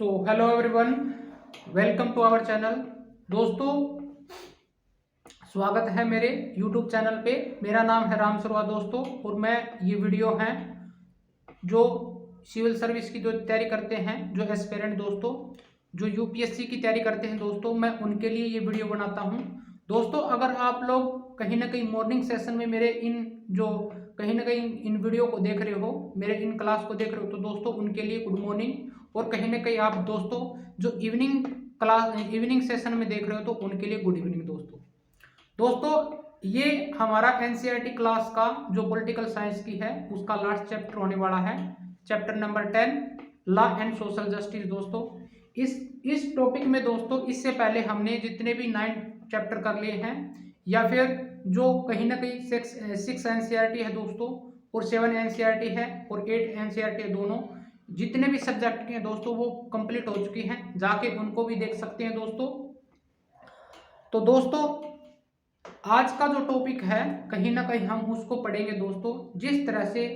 So hello everyone, welcome to our channel. दोस्तों, स्वागत है मेरे यूट्यूब चैनल पे। मेरा नाम है राम शर्मा दोस्तों, और मैं ये वीडियो है जो सिविल सर्विस की जो तैयारी करते हैं, जो एस्पिरेंट दोस्तों, जो यूपीएससी की तैयारी करते हैं दोस्तों, मैं उनके लिए ये वीडियो बनाता हूँ। दोस्तों, अगर आप लोग कहीं ना कहीं मॉर्निंग सेशन में मेरे इन जो कहीं ना कहीं इन वीडियो को देख रहे हो, मेरे इन क्लास को देख रहे हो, तो दोस्तों उनके लिए गुड मॉर्निंग। और कहीं ना कहीं आप दोस्तों जो इवनिंग सेशन में देख रहे हो, तो उनके लिए गुड इवनिंग दोस्तों। दोस्तों, ये हमारा एनसीईआरटी क्लास का जो पॉलिटिकल साइंस की है, उसका लास्ट चैप्टर होने वाला है, chapter number 10, law and social justice. दोस्तों, इस टॉपिक में दोस्तों इससे पहले हमने जितने भी 9 चैप्टर कर लिए हैं, या फिर जो कहीं ना कहीं 6 एनसीईआरटी है दोस्तों, और 7 एनसीईआरटी है, और 8 एनसीईआरटी है, दोनों जितने भी सब्जेक्ट के हैं दोस्तों वो कंप्लीट हो चुकी हैं, जाके उनको भी देख सकते हैं दोस्तों। तो दोस्तों, आज का जो टॉपिक है कहीं ना कहीं हम उसको पढ़ेंगे दोस्तों, जिस तरह से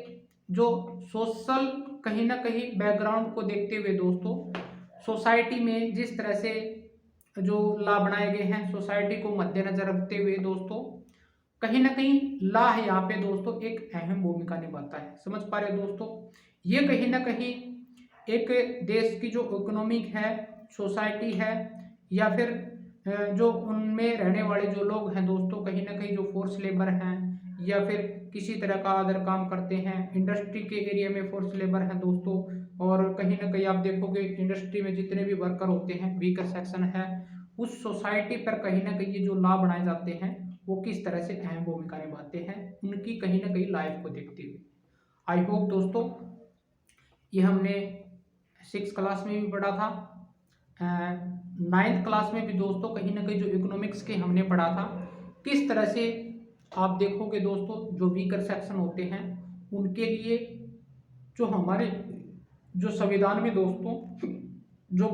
जो सोशल कहीं ना कहीं बैकग्राउंड को देखते हुए दोस्तों, सोसाइटी में जिस तरह से जो लॉ बनाए गए हैं, सोसाइटी को मद्देनजर रखते हुए दोस्तों, कहीं ना कहीं लॉ है यहाँ पे दोस्तों एक अहम भूमिका निभाता है। समझ पा रहे हो दोस्तों, ये कहीं ना कहीं एक देश की जो इकोनॉमिक है, सोसाइटी है, या फिर जो उनमें रहने वाले जो लोग हैं दोस्तों, कहीं ना कहीं जो फोर्स लेबर हैं, या फिर किसी तरह का अदर काम करते हैं, इंडस्ट्री के एरिया में फोर्स लेबर हैं दोस्तों, और कहीं ना कहीं आप देखोगे इंडस्ट्री में जितने भी वर्कर होते हैं, वीकर सेक्शन है, उस सोसाइटी पर कहीं ना कहीं ये जो लॉ बनाए जाते हैं वो किस तरह से अहम भूमिका निभाते हैं, उनकी कहीं ना कहीं लाइफ को देखते हुए। आई होप दोस्तों ये हमने 6 क्लास में भी पढ़ा था, 9th क्लास में भी दोस्तों कहीं ना कहीं जो इकोनॉमिक्स के हमने पढ़ा था, किस तरह से आप देखोगे दोस्तों जो वीकर सेक्शन होते हैं उनके लिए जो हमारे जो संविधान में दोस्तों जो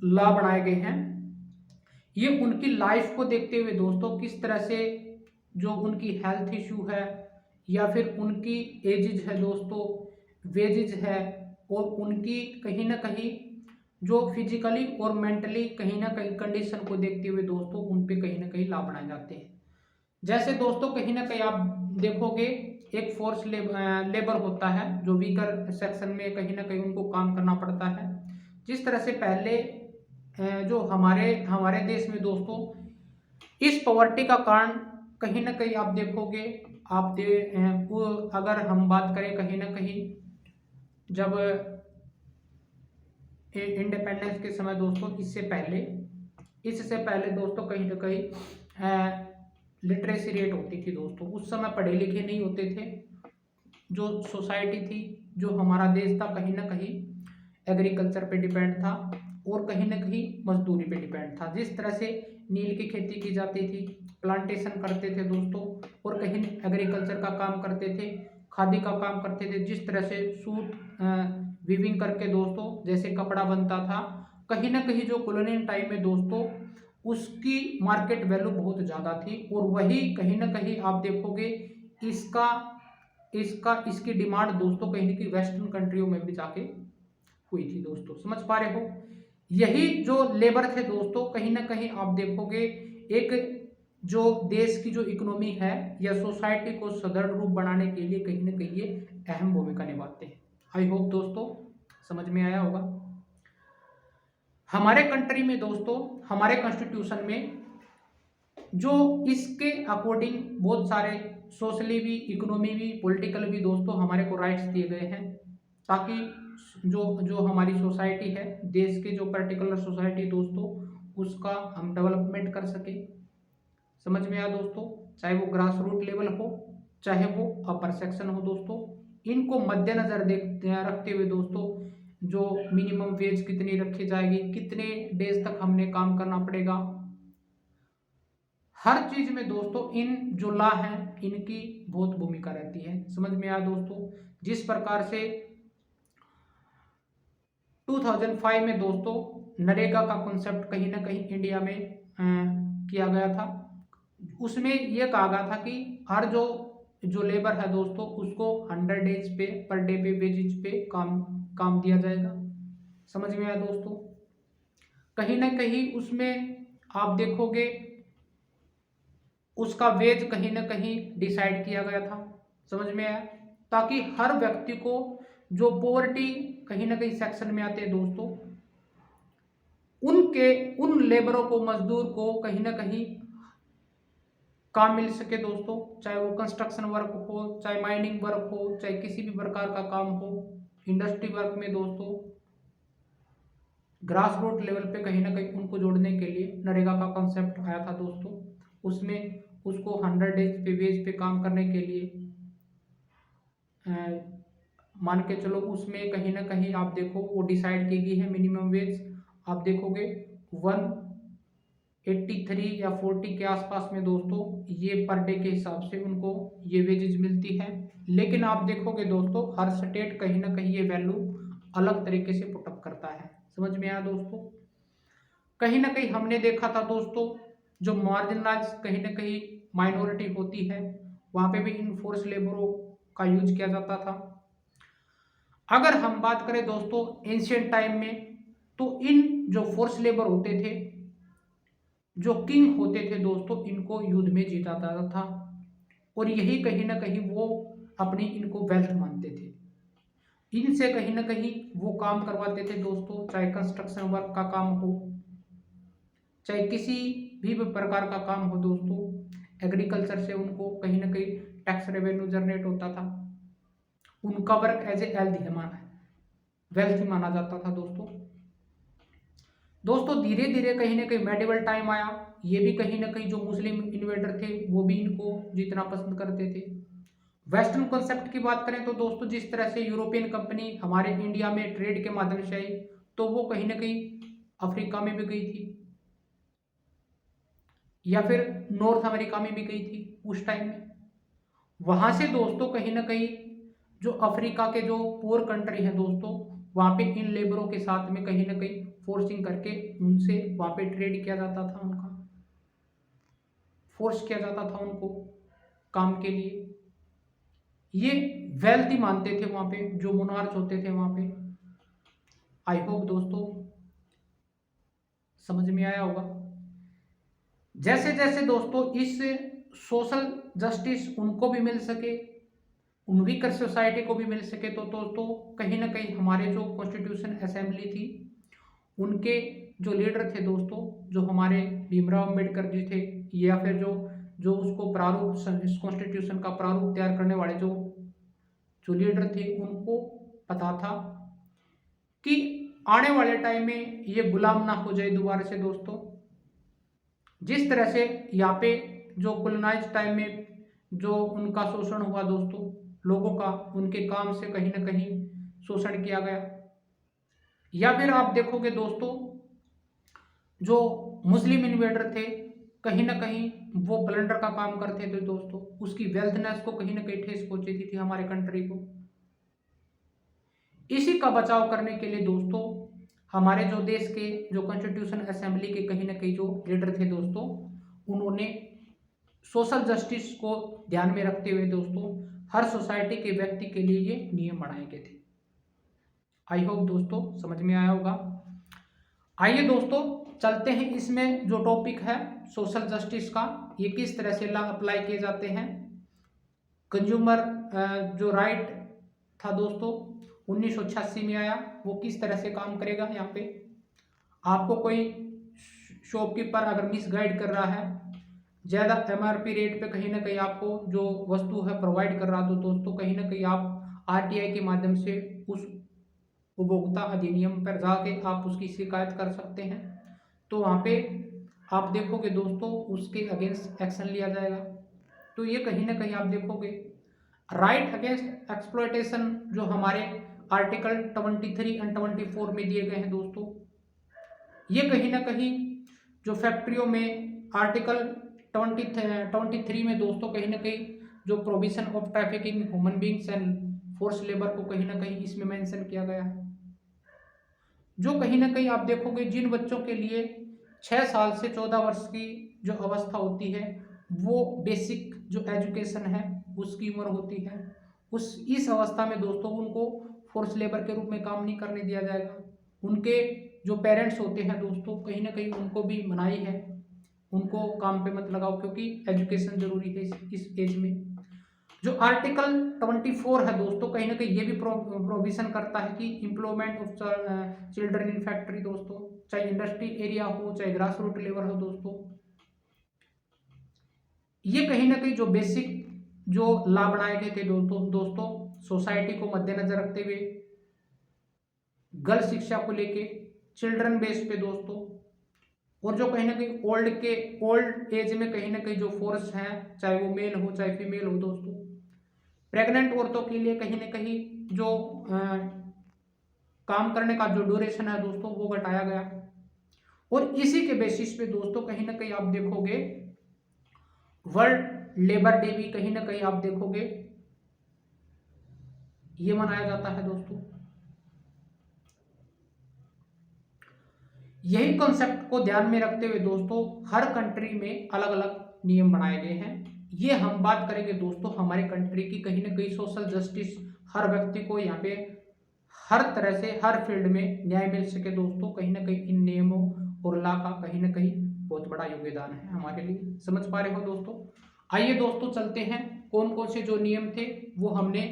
लॉ बनाए गए हैं, ये उनकी लाइफ को देखते हुए दोस्तों किस तरह से जो उनकी हेल्थ इशू है, या फिर उनकी एजेज है दोस्तों, वेजेज है, और उनकी कहीं ना कहीं जो फिजिकली और मेंटली कहीं ना कहीं कंडीशन को देखते हुए दोस्तों उन पे कहीं ना कहीं लॉ बनाए जाते हैं। जैसे दोस्तों कहीं ना कहीं आप देखोगे एक फोर्स लेबर होता है जो वीकर सेक्शन में कहीं ना कहीं उनको काम करना पड़ता है। जिस तरह से पहले जो हमारे हमारे देश में दोस्तों इस पॉवर्टी का कारण कहीं ना कहीं आप देखोगे, अगर हम बात करें कहीं ना कहीं जब इंडिपेंडेंस के समय दोस्तों, इससे पहले दोस्तों कहीं ना कहीं लिटरेसी रेट होती थी दोस्तों, उस समय पढ़े लिखे नहीं होते थे। जो सोसाइटी थी, जो हमारा देश था, कहीं ना कहीं एग्रीकल्चर पे डिपेंड था, और कहीं ना कहीं मजदूरी पे डिपेंड था। जिस तरह से नील की खेती की जाती थी, प्लांटेशन करते थे दोस्तों, और कहीं एग्रीकल्चर का काम करते थे, खादी का काम करते थे। जिस तरह से सूत वीविंग करके दोस्तों जैसे कपड़ा बनता था, कहीं ना कहीं जो कॉलोनियल टाइम में दोस्तों उसकी मार्केट वैल्यू बहुत ज़्यादा थी, और वही कहीं ना कहीं आप देखोगे इसका इसकी डिमांड दोस्तों कहीं ना कहीं वेस्टर्न कंट्रियों में भी जाके हुई थी दोस्तों। समझ पा रहे हो, यही जो लेबर थे दोस्तों, कहीं ना कहीं आप देखोगे एक जो देश की जो इकोनॉमी है या सोसाइटी को सुदृढ़ रूप बनाने के लिए कहीं ना कहीं ये अहम भूमिका निभाते हैं। आई होप दोस्तों समझ में आया होगा। हमारे कंट्री में दोस्तों, हमारे कॉन्स्टिट्यूशन में जो इसके अकॉर्डिंग बहुत सारे सोशली भी, इकोनॉमी भी, पॉलिटिकल भी दोस्तों हमारे को राइट्स दिए गए हैं, ताकि जो जो हमारी सोसाइटी है, देश के जो पर्टिकुलर सोसाइटी दोस्तों, उसका हम डेवलपमेंट कर सके। समझ में आया दोस्तों, चाहे वो ग्रास रूट लेवल हो, चाहे वो अपर सेक्शन हो दोस्तों, इनको मद्देनजर रखते हुए दोस्तों जो मिनिमम वेज कितनी रखी जाएगी, कितने डेज तक हमने काम करना पड़ेगा, हर चीज में दोस्तों इन जो लॉ है इनकी बहुत भूमिका रहती है। समझ में आया दोस्तों, जिस प्रकार से 2005 में दोस्तों नरेगा का कॉन्सेप्ट कहीं ना कहीं इंडिया में किया गया था, उसमें यह कहा गया था कि हर जो लेबर है दोस्तों उसको 100 डेज पे पर डे पे वेजेज पे काम दिया जाएगा। समझ में आया दोस्तों। कहीं ना कहीं उसमें आप देखोगे उसका वेज कहीं ना कहीं डिसाइड किया गया था, समझ में आया, ताकि हर व्यक्ति को जो पोवर्टी कहीं ना कहीं सेक्शन में आते हैं दोस्तों, उन लेबरों को, मजदूर को कहीं ना कहीं काम मिल सके दोस्तों। चाहे वो कंस्ट्रक्शन वर्क हो, चाहे माइनिंग वर्क हो, चाहे किसी भी प्रकार का काम हो, इंडस्ट्री वर्क में दोस्तों ग्रास रूट लेवल पे कहीं ना कहीं उनको जोड़ने के लिए नरेगा का कॉन्सेप्ट आया था दोस्तों। उसमें उसको 100 डेज पे वेज पे काम करने के लिए मान के चलो, उसमें कहीं ना कहीं आप देखो वो डिसाइड की गई है मिनिमम वेज। आप देखोगे 183 या 40 के आसपास में दोस्तों ये पर डे के हिसाब से उनको ये वेजेज मिलती है। लेकिन आप देखोगे दोस्तों हर स्टेट कहीं ना कहीं ये वैल्यू अलग तरीके से पुटअप करता है, समझ में आया दोस्तों। कहीं ना कहीं हमने देखा था दोस्तों जो मार्जिनलाइज कहीं ना कहीं माइनॉरिटी होती है वहां पे भी इन फोर्स लेबरों का यूज किया जाता था। अगर हम बात करें दोस्तों एंशियंट टाइम में, तो इन जो फोर्स लेबर होते थे, जो किंग होते थे दोस्तों, इनको युद्ध में जीता जाता था और यही कहीं ना कहीं वो अपनी इनको वेल्थ मानते थे। इनसे कहीं ना कहीं वो काम करवाते थे दोस्तों, चाहे कंस्ट्रक्शन वर्क का काम हो, चाहे किसी भी प्रकार का काम हो दोस्तों। एग्रीकल्चर से उनको कहीं ना कहीं टैक्स रेवेन्यू जनरेट होता था। उनका वर्क एज ए वेल्थ ही माना जाता था दोस्तों। दोस्तों धीरे धीरे कहीं ना कहीं मेडिवल टाइम आया, ये भी कहीं ना कहीं जो मुस्लिम इन्वेडर थे वो भी इनको जीतना पसंद करते थे। वेस्टर्न कॉन्सेप्ट की बात करें तो दोस्तों जिस तरह से यूरोपियन कंपनी हमारे इंडिया में ट्रेड के माध्यम से आई, तो वो कहीं ना कहीं अफ्रीका में भी गई थी या फिर नॉर्थ अमेरिका में भी गई थी उस टाइम में। वहां से दोस्तों कहीं ना कहीं जो अफ्रीका के जो पुअर कंट्री है दोस्तों, वहां पे इन लेबरों के साथ में कहीं ना कहीं फोर्सिंग करके उनसे वहां पे ट्रेड किया जाता था, उनका फोर्स किया जाता था उनको काम के लिए। ये वेल्थ ही मानते थे वहां पे जो मोनार्च होते थे वहां पे। आई होप दोस्तों समझ में आया होगा। जैसे जैसे दोस्तों इस सोशल जस्टिस उनको भी मिल सके, उन वीकर सोसाइटी को भी मिल सके, तो दोस्तों कहीं ना कहीं हमारे जो कॉन्स्टिट्यूशन असेंबली थी उनके जो लीडर थे दोस्तों, जो हमारे भीमराव अम्बेडकर जी थे, या फिर जो जो उसको प्रारूप, इस कॉन्स्टिट्यूशन का प्रारूप तैयार करने वाले जो जो लीडर थे, उनको पता था कि आने वाले टाइम में ये गुलाम ना हो जाए दोबारा से दोस्तों। जिस तरह से यहाँ पे जो कोलोनाइज टाइम में जो उनका शोषण हुआ दोस्तों, लोगों का उनके काम से कहीं ना कहीं शोषण किया गया। या फिर आप देखोगे दोस्तों जो मुस्लिम इन्वेडर थे, कहीं ना कहीं वो प्लंडर का काम करते थे दोस्तों, उसकी वेल्थनेस को कहीं ना कहीं ठेस पहुंचती थी हमारे कंट्री को। इसी का बचाव करने के लिए दोस्तों हमारे जो देश के जो कॉन्स्टिट्यूशन असेंबली के कहीं ना कहीं जो लीडर थे दोस्तों, उन्होंने सोशल जस्टिस को ध्यान में रखते हुए दोस्तों हर सोसाइटी के व्यक्ति के लिए ये नियम बनाए गए थे। आई होप दोस्तों समझ में आया होगा। आइए दोस्तों चलते हैं, इसमें जो टॉपिक है सोशल जस्टिस का, ये किस तरह से लॉ अप्लाई किए जाते हैं। कंज्यूमर जो राइट था दोस्तों 1986 में आया, वो किस तरह से काम करेगा। यहाँ पे आपको कोई शॉपकीपर अगर मिसगाइड कर रहा है, ज़्यादा MRP रेट पे कहीं ना कहीं आपको जो वस्तु है प्रोवाइड कर रहा, तो दोस्तों कहीं ना कहीं आप RTI के माध्यम से उस उपभोक्ता अधिनियम पर जाके आप उसकी शिकायत कर सकते हैं। तो वहाँ पे आप देखोगे दोस्तों उसके अगेंस्ट एक्शन लिया जाएगा। तो ये कहीं ना कहीं आप देखोगे राइट अगेंस्ट एक्सप्लॉयटेशन जो हमारे आर्टिकल 23 एंड 24 में दिए गए हैं दोस्तों, ये कहीं ना कहीं जो फैक्ट्रियों में आर्टिकल 23 में दोस्तों कहीं ना कहीं जो provision of trafficking human beings and force labour को कहीं ना कहीं इसमें मेंशन किया गया है। जो कहीं ना कहीं आप देखोगे जिन बच्चों के लिए 6 साल से 14 वर्ष की जो अवस्था होती है, वो बेसिक जो एजुकेशन है उसकी उम्र होती है, इस अवस्था में दोस्तों उनको फोर्स लेबर के रूप में काम नहीं करने दिया जाएगा। उनके जो पेरेंट्स होते हैं दोस्तों, कहीं ना कहीं उनको भी मनाही है, उनको काम पे मत लगाओ क्योंकि एजुकेशन जरूरी है इस एज में। जो आर्टिकल 24 है दोस्तों, कहीं ना कहीं ये भी प्रोविजन करता है कि employment of children in factory दोस्तों, चाहे इंडस्ट्री एरिया हो चाहे ग्रास रूट लेवल हो दोस्तों। ये कहीं ना कहीं जो बेसिक जो लॉ बनाए गए थे दोस्तों सोसाइटी को मद्देनजर रखते हुए, गर्ल शिक्षा को लेके, चिल्ड्रन बेस पे दोस्तों, और जो कहीं ना कहीं ओल्ड एज में कहीं ना कहीं जो फोर्स हैं, चाहे वो मेल हो चाहे फीमेल हो दोस्तों, प्रेग्नेंट औरतों के लिए कहीं ना कहीं जो काम करने का जो ड्यूरेशन है दोस्तों वो घटाया गया। और इसी के बेसिस पे दोस्तों कहीं ना कहीं आप देखोगे वर्ल्ड लेबर डे भी कहीं ना कहीं आप देखोगे ये मनाया जाता है दोस्तों। यही कॉन्सेप्ट को ध्यान में रखते हुए दोस्तों हर कंट्री में अलग अलग नियम बनाए गए हैं। ये हम बात करेंगे दोस्तों हमारे कंट्री की, कहीं ना कहीं सोशल जस्टिस, हर व्यक्ति को यहाँ पे हर तरह से हर फील्ड में न्याय मिल सके दोस्तों। कहीं ना कहीं इन नियमों और लॉ का कहीं ना कहीं बहुत बड़ा योगदान है हमारे लिए। समझ पा रहे हो दोस्तों? आइए दोस्तों चलते हैं कौन कौन से जो नियम थे वो हमने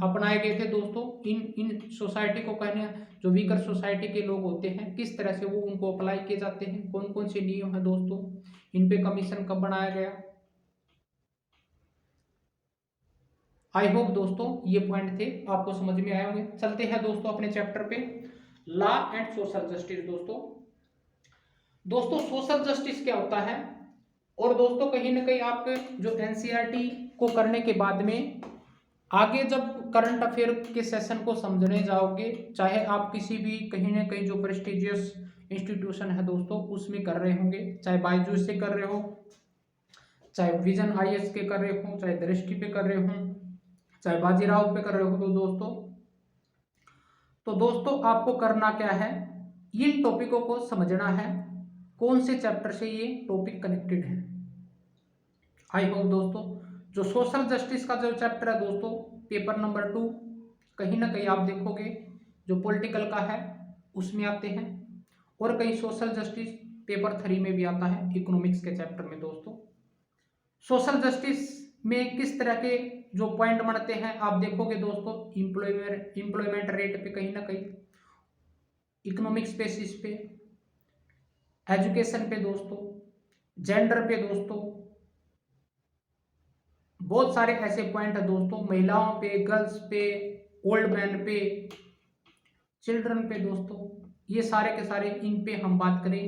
अपनाए गए थे दोस्तों। इन सोसाइटी को कहने जो वीकर सोसाइटी के लोग होते हैं किस तरह से वो उनको अप्लाई किए जाते हैं, कौन कौन से नियम है दोस्तों, इन पे कमीशन कब बनाया गया। आई होप दोस्तों ये पॉइंट थे आपको समझ में आए होंगे। चलते हैं दोस्तों अपने चैप्टर पे, लॉ एंड सोशल जस्टिस दोस्तों सोशल जस्टिस क्या होता है। और दोस्तों कहीं ना कहीं आप जो एनसीईआरटी को करने के बाद में आगे जब करंट अफेयर के सेशन को समझने जाओगे, चाहे आप किसी भी कहीं ना कहीं जो प्रेस्टिजियस इंस्टीट्यूशन है दोस्तों उसमें कर रहे होंगे, चाहे बायजूस से कर रहे हो, चाहे विजन आईएएस के कर रहे हो, चाहे दृष्टि पे कर रहे हो, चाहे बाजीराव पे कर रहे हो तो दोस्तों आपको करना क्या है, इन टॉपिकों को समझना है कौन से चैप्टर से ये टॉपिक कनेक्टेड है। आई होप दोस्तों जो सोशल जस्टिस का जो चैप्टर है दोस्तों पेपर नंबर 2 कहीं ना कहीं आप देखोगे जो पॉलिटिकल का है उसमें आते हैं, और कहीं सोशल जस्टिस पेपर 3 में भी आता है इकोनॉमिक्स के चैप्टर में दोस्तों। सोशल जस्टिस में किस तरह के जो पॉइंट बनते हैं आप देखोगे दोस्तों, एम्प्लॉयमेंट रेट पे कहीं ना कहीं, इकोनॉमिक्स बेसिस पे, एजुकेशन पे दोस्तों, जेंडर पे दोस्तों, बहुत सारे ऐसे पॉइंट है दोस्तों, महिलाओं पे, गर्ल्स पे, ओल्ड मैन पे, चिल्ड्रन पे दोस्तों, ये सारे के सारे इन पे हम बात करें।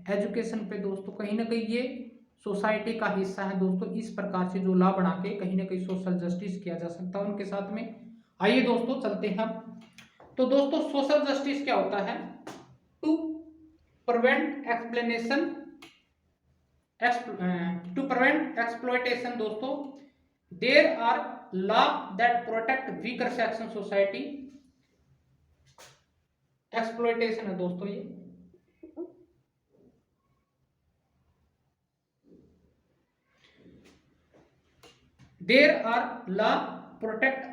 एजुकेशन पे दोस्तों कहीं ना कहीं ये सोसाइटी का हिस्सा है दोस्तों, इस प्रकार से जो लॉ बना के कहीं ना कहीं सोशल जस्टिस किया जा सकता है उनके साथ में। आइए दोस्तों चलते हैं। तो दोस्तों सोशल जस्टिस क्या होता है, टू प्रिवेंट एक्सप्लॉयटेशन दोस्तों, there are law that protect weaker section society. Exploitation है दोस्तों ये, there are law protect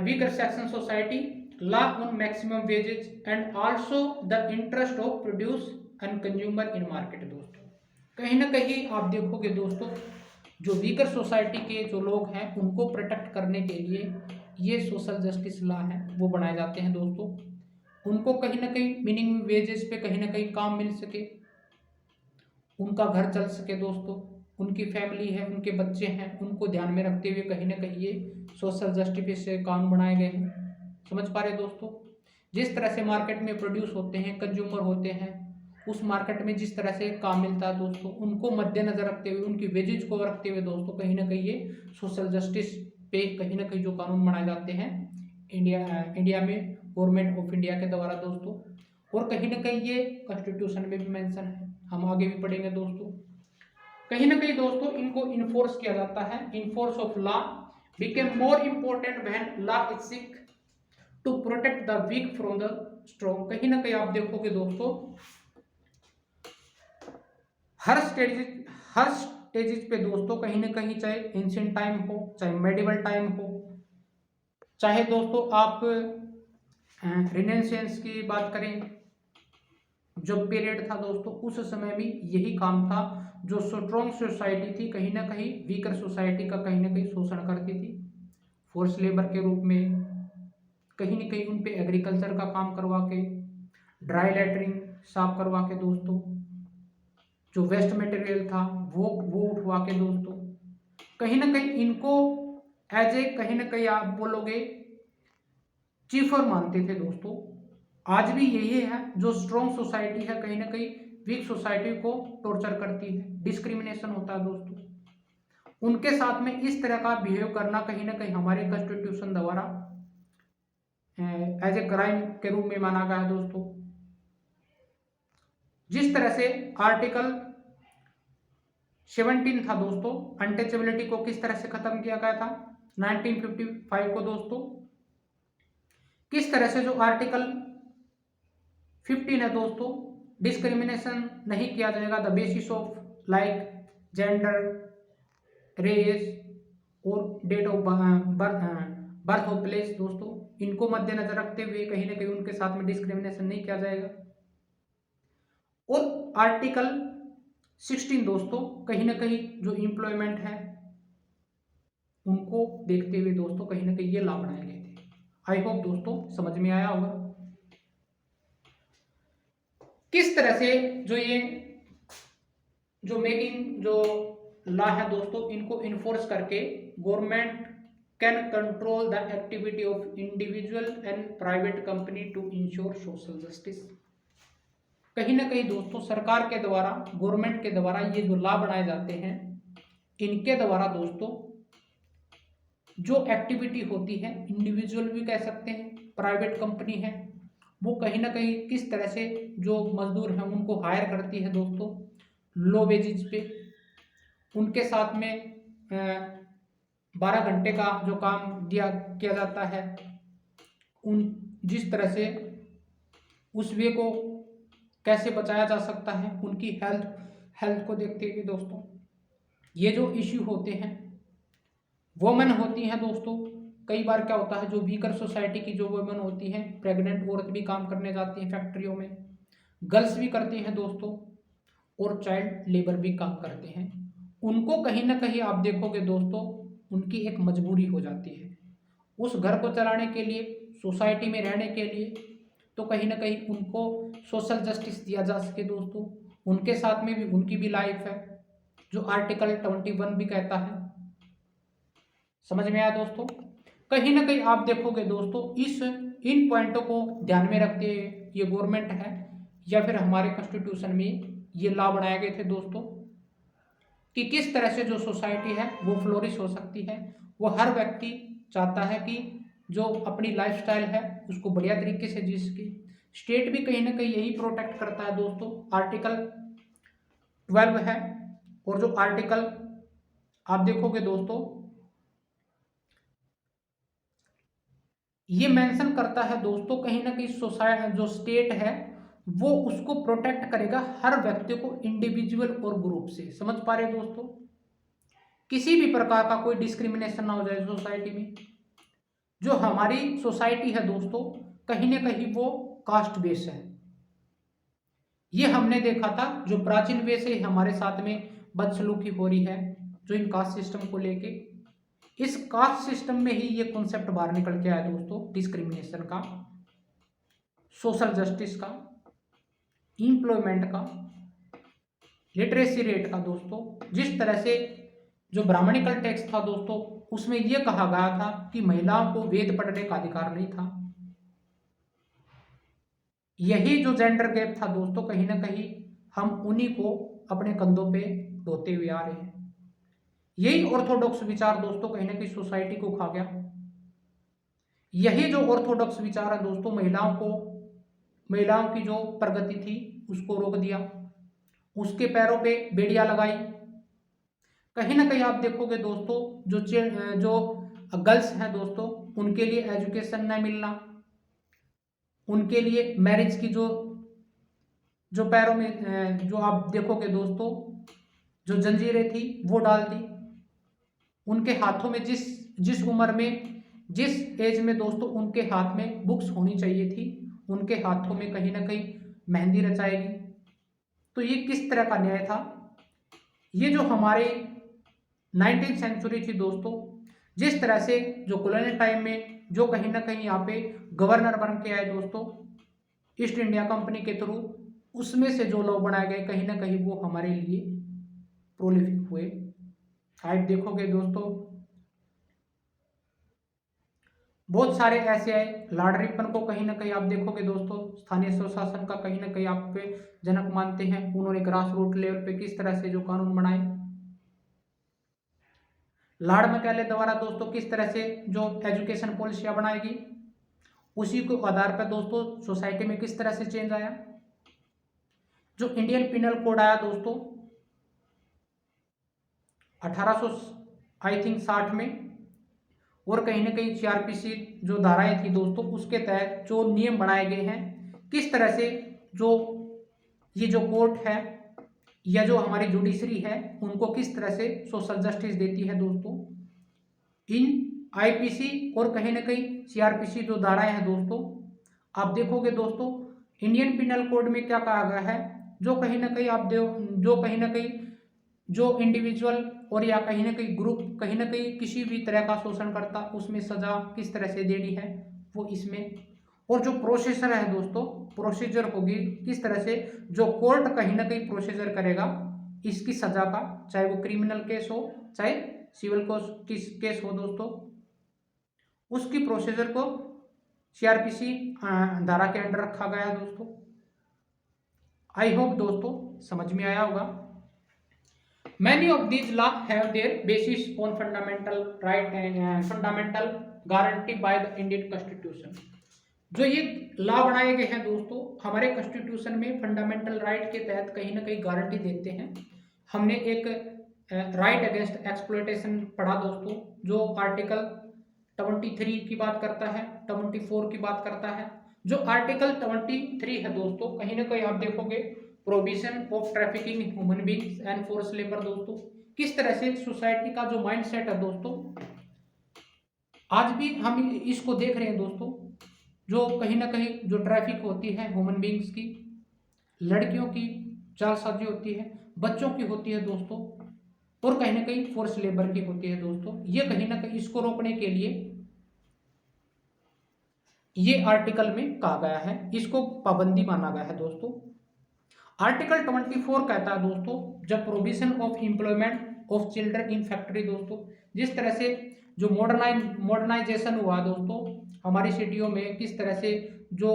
weaker section society, law on maximum wages and also the interest of produce and consumer in market दोस्तों। कहीं ना कहीं आप देखोगे दोस्तों जो वीकर सोसाइटी के जो लोग हैं उनको प्रोटेक्ट करने के लिए ये सोशल जस्टिस लॉ है वो बनाए जाते हैं दोस्तों। उनको कहीं ना कहीं मिनिमम वेजेस पे कहीं ना कहीं काम मिल सके, उनका घर चल सके दोस्तों, उनकी फैमिली है, उनके बच्चे हैं, उनको ध्यान में रखते हुए कहीं ना कहीं ये सोशल जस्टिस से कानून बनाए गए हैं। समझ पा रहे दोस्तों? जिस तरह से मार्केट में प्रोड्यूस होते हैं, कंज्यूमर होते हैं, उस मार्केट में जिस तरह से काम मिलता है दोस्तों उनको मद्देनजर रखते हुए, उनकी वेजेज को रखते हुए दोस्तों कहीं ना कहीं ये सोशल जस्टिस पे कहीं ना कहीं जो कानून बनाए जाते हैं इंडिया में गवर्नमेंट ऑफ इंडिया के द्वारा दोस्तों। और कहीं ना कहीं ये कॉन्स्टिट्यूशन में भी मेंशन है, हम आगे भी पढ़ेंगे दोस्तों। कहीं ना कहीं दोस्तों इनको इन्फोर्स किया जाता है, enforce of law became more important when law is seek to protect the weak from the strong. कहीं ना कहीं आप देखोगे दोस्तों हर स्टेजेस पे दोस्तों कहीं ना कहीं चाहे एंशिएंट टाइम हो, चाहे मेडिवल टाइम हो, चाहे दोस्तों आप रिनेसेंस की बात करें, जो पीरियड था दोस्तों, उस समय भी यही काम था। जो स्ट्रॉन्ग सोसाइटी थी कहीं ना कहीं वीकर सोसाइटी का कहीं ना कहीं शोषण करती थी, फोर्स लेबर के रूप में कहीं ना कहीं उन पे एग्रीकल्चर का काम करवा के, ड्राई लेटरिंग साफ करवा के दोस्तों, जो वेस्ट मटेरियल था वो उठवा के दोस्तों, कहीं ना कहीं इनको एज ए कहीं ना कहीं आप बोलोगे चीफर मानते थे दोस्तों। आज भी यही है, जो स्ट्रॉन्ग सोसाइटी है कहीं ना कहीं वीक सोसाइटी को टॉर्चर करती है, डिस्क्रिमिनेशन होता है दोस्तों। उनके साथ में इस तरह का बिहेव करना कहीं ना कहीं हमारे कॉन्स्टिट्यूशन द्वारा एज ए क्राइम के रूप में माना गया है दोस्तों। जिस तरह से आर्टिकल 17 था दोस्तों, अनटचेबिलिटी को किस तरह से खत्म किया गया था 1955 को दोस्तों। किस तरह से जो आर्टिकल 15 है दोस्तों, डिस्क्रिमिनेशन नहीं किया जाएगा the basis of like gender, race और date of birth of place दोस्तों, इनको मद्देनजर रखते हुए कहीं ना कहीं उनके साथ में डिस्क्रिमिनेशन नहीं किया जाएगा। और आर्टिकल 16 दोस्तों, कहीं ना कहीं जो एम्प्लॉयमेंट है उनको देखते हुए दोस्तों कहीं ना कहीं ये लॉ बनाए गए थे। आई होप दोस्तों समझ में आया होगा किस तरह से जो ये जो मेकिंग जो लॉ है दोस्तों, इनको इन्फोर्स करके government can control the activity of individual and private company to ensure social justice. कहीं ना कहीं दोस्तों सरकार के द्वारा, गवर्नमेंट के द्वारा ये जो लॉ बनाए जाते हैं, इनके द्वारा दोस्तों जो एक्टिविटी होती है, इंडिविजुअल भी कह सकते हैं, प्राइवेट कंपनी है, वो कहीं ना कहीं किस तरह से जो मजदूर हैं उनको हायर करती है दोस्तों लो वेजेज पे, उनके साथ में 12 घंटे का जो काम किया जाता है, उन जिस तरह से उस वे को कैसे बचाया जा सकता है, उनकी हेल्थ को देखते हुए दोस्तों ये जो इश्यू होते हैं, वोमेन होती हैं दोस्तों। कई बार क्या होता है, जो वीकर सोसाइटी की जो वोमेन होती हैं, प्रेग्नेंट औरत भी काम करने जाती हैं फैक्ट्रियों में, गर्ल्स भी करती हैं दोस्तों, और चाइल्ड लेबर भी काम करते हैं। उनको कहीं ना कहीं आप देखोगे दोस्तों उनकी एक मजबूरी हो जाती है उस घर को चलाने के लिए, सोसाइटी में रहने के लिए, तो कहीं ना कहीं उनको सोशल जस्टिस दिया जा सके दोस्तों। उनके साथ में भी उनकी भी लाइफ है, जो आर्टिकल 21 भी कहता है। समझ में आया दोस्तों? कहीं ना कहीं आप देखोगे दोस्तों इन पॉइंटों को ध्यान में रखते हुए ये गवर्नमेंट है या फिर हमारे कॉन्स्टिट्यूशन में ये लॉ बनाए गए थे दोस्तों कि किस तरह से जो सोसाइटी है वो फ्लोरिश हो सकती है। वो हर व्यक्ति चाहता है कि जो अपनी लाइफस्टाइल है उसको बढ़िया तरीके से जी सके। स्टेट भी कहीं ना कहीं यही प्रोटेक्ट करता है दोस्तों। आर्टिकल 12 है, और जो आर्टिकल आप देखोगे दोस्तों ये मेंशन करता है दोस्तों कहीं ना कहीं सोसाइटी जो स्टेट है वो उसको प्रोटेक्ट करेगा हर व्यक्ति को इंडिविजुअल और ग्रुप से। समझ पा रहे दोस्तों? किसी भी प्रकार का कोई डिस्क्रिमिनेशन ना हो जाए सोसाइटी में। जो हमारी सोसाइटी है दोस्तों कहीं ना कहीं वो कास्ट बेस है। ये हमने देखा था जो प्राचीन वे से हमारे साथ में बदसलूकी हो रही है जो इन कास्ट सिस्टम को लेके। इस कास्ट सिस्टम में ही ये कॉन्सेप्ट बाहर निकल के आया दोस्तों, डिस्क्रिमिनेशन का, सोशल जस्टिस का, एम्प्लॉयमेंट का, लिटरेसी रेट का दोस्तों। जिस तरह से जो ब्राह्मणिकल टेक्स्ट था दोस्तों उसमें यह कहा गया था कि महिलाओं को वेद पढ़ने का अधिकार नहीं था। यही जो जेंडर गैप था दोस्तों कहीं ना कहीं हम उन्हीं को अपने कंधों पे ढोते हुए आ रहे हैं। यही ऑर्थोडॉक्स विचार दोस्तों कहीं ना कहीं सोसाइटी को खा गया। यही जो ऑर्थोडॉक्स विचार है दोस्तों महिलाओं की जो प्रगति थी उसको रोक दिया, उसके पैरों पे बेड़ियां लगाई। कहीं ना कहीं आप देखोगे दोस्तों जो गर्ल्स हैं दोस्तों उनके लिए एजुकेशन न मिलना, उनके लिए मैरिज की जो पैरों में जो आप देखोगे दोस्तों जो जंजीरें थी वो डाल दी। उनके हाथों में जिस उम्र में जिस एज में दोस्तों उनके हाथ में बुक्स होनी चाहिए थी, उनके हाथों में कहीं ना कहीं मेहंदी रचाएगी। तो ये किस तरह का न्याय था? ये जो हमारे 19वीं सेंचुरी थी दोस्तों, जिस तरह से जो कॉलोनियल टाइम में जो कहीं ना कहीं यहाँ पे गवर्नर बन के आए दोस्तों ईस्ट इंडिया कंपनी के थ्रू, उसमें से जो लॉ बनाए गए कहीं ना कहीं वो हमारे लिए प्रोलिफिक हुए। आप देखोगे दोस्तों बहुत सारे ऐसे आए। लॉर्ड रिपन को कहीं ना कहीं आप देखोगे दोस्तों स्थानीय स्वशासन का कहीं ना कहीं आप पे जनक मानते हैं। उन्होंने ग्रास रूट लेवल पे किस तरह से जो कानून बनाए। लॉर्ड मैकाले द्वारा दोस्तों किस तरह से जो एजुकेशन पॉलिसियां बनाएगी, उसी को आधार पर दोस्तों सोसाइटी में किस तरह से चेंज आया। जो इंडियन पिनल कोड आया दोस्तों 1800 आई थिंक 60 में, और कहीं ना कहीं सीआरपीसी जो धाराएं थी दोस्तों उसके तहत जो नियम बनाए गए हैं, किस तरह से जो ये जो कोर्ट है या जो हमारी जुडिशरी है उनको किस तरह से सोशल जस्टिस देती है दोस्तों। इन आईपीसी और कहीं ना कहीं सीआरपीसी जो धाराएं हैं दोस्तों, आप देखोगे दोस्तों इंडियन पिनल कोड में क्या कहा गया है, जो कहीं ना कहीं आप जो कहीं ना कहीं जो इंडिविजुअल और या कहीं ना कहीं ग्रुप कहीं ना कहीं किसी भी तरह का शोषण करता उसमें सजा किस तरह से देनी है वो इसमें। और जो प्रोसीजर है दोस्तों, प्रोसीजर होगी किस तरह से जो कोर्ट कहीं ना कहीं प्रोसीजर करेगा इसकी सजा का, चाहे वो क्रिमिनल केस हो चाहे सिविल केस हो दोस्तों, उसकी प्रोसीजर को सीआरपीसी धारा के अंडर रखा गया है दोस्तों। आई होप दोस्तों समझ में आया होगा। Many of these laws have their basis on fundamental right and fundamental guaranteed by the Indian Constitution। जो ये लॉ बनाए गए हैं दोस्तों हमारे कॉन्स्टिट्यूशन में फंडामेंटल राइट के तहत कहीं ना कहीं गारंटी देते हैं। हमने एक राइट अगेंस्ट एक्सप्लॉयटेशन पढ़ा दोस्तों, जो आर्टिकल 23 की बात करता है, 24 की बात करता है। जो आर्टिकल 23 है दोस्तों कहीं ना कहीं आप देखोगे provision of trafficking human beings and force labour दोस्तों, किस तरह से सोसाइटी का जो माइंडसेट है दोस्तों आज भी हम इसको देख रहे हैं दोस्तों। जो कहीं ना कहीं जो ट्रैफिक होती है ह्यूमन बींग्स की, लड़कियों की जालसाजी होती है, बच्चों की होती है दोस्तों, और कहीं ना कहीं फोर्स लेबर की होती है दोस्तों। ये कहीं ना कहीं इसको रोकने के लिए ये आर्टिकल में कहा गया है, इसको पाबंदी माना गया है दोस्तों। आर्टिकल 24 कहता है दोस्तों जब provision of employment of children in factory दोस्तों, जिस तरह से जो मॉडर्नाइजेशन हुआ दोस्तों हमारी सिटियों में, किस तरह से जो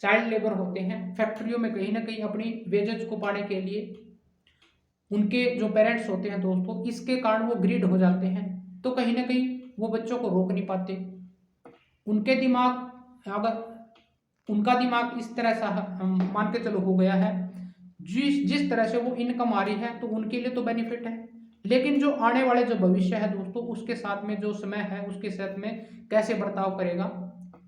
चाइल्ड लेबर होते हैं फैक्ट्रियों में कहीं ना कहीं अपनी वेजेज को पाने के लिए उनके जो पेरेंट्स होते हैं दोस्तों इसके कारण वो ग्रीड हो जाते हैं, तो कहीं ना कहीं वो बच्चों को रोक नहीं पाते। उनके दिमाग अगर उनका दिमाग इस तरह सा मान के चलो हो गया है, जिस तरह से वो इनकम आ रही है तो उनके लिए तो बेनिफिट है, लेकिन जो आने वाले जो भविष्य है दोस्तों उसके साथ में जो समय है उसके साथ में कैसे बर्ताव करेगा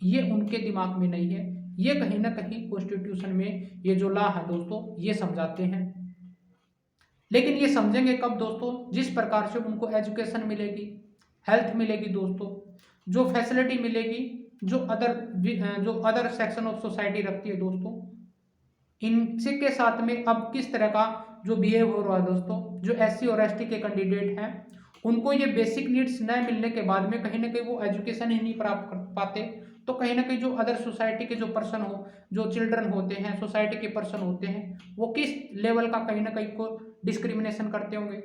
ये उनके दिमाग में नहीं है। ये कहीं ना कहीं कॉन्स्टिट्यूशन में ये जो लॉ है दोस्तों ये समझाते हैं, लेकिन ये समझेंगे कब दोस्तों, जिस प्रकार से उनको एजुकेशन मिलेगी, हेल्थ मिलेगी दोस्तों, जो फैसिलिटी मिलेगी जो अदर सेक्शन ऑफ सोसाइटी रखती है दोस्तों, इनसे के साथ में अब किस तरह का जो बिहेव हो रहा है दोस्तों। जो एससी और एसटी के कैंडिडेट हैं उनको ये बेसिक नीड्स न मिलने के बाद में कहीं ना कहीं वो एजुकेशन ही नहीं प्राप्त कर पाते, तो कहीं ना कहीं जो अदर सोसाइटी के जो पर्सन हो, जो चिल्ड्रन होते हैं, सोसाइटी के पर्सन होते हैं, वो किस लेवल का कहीं ना कहीं को डिस्क्रिमिनेशन करते होंगे।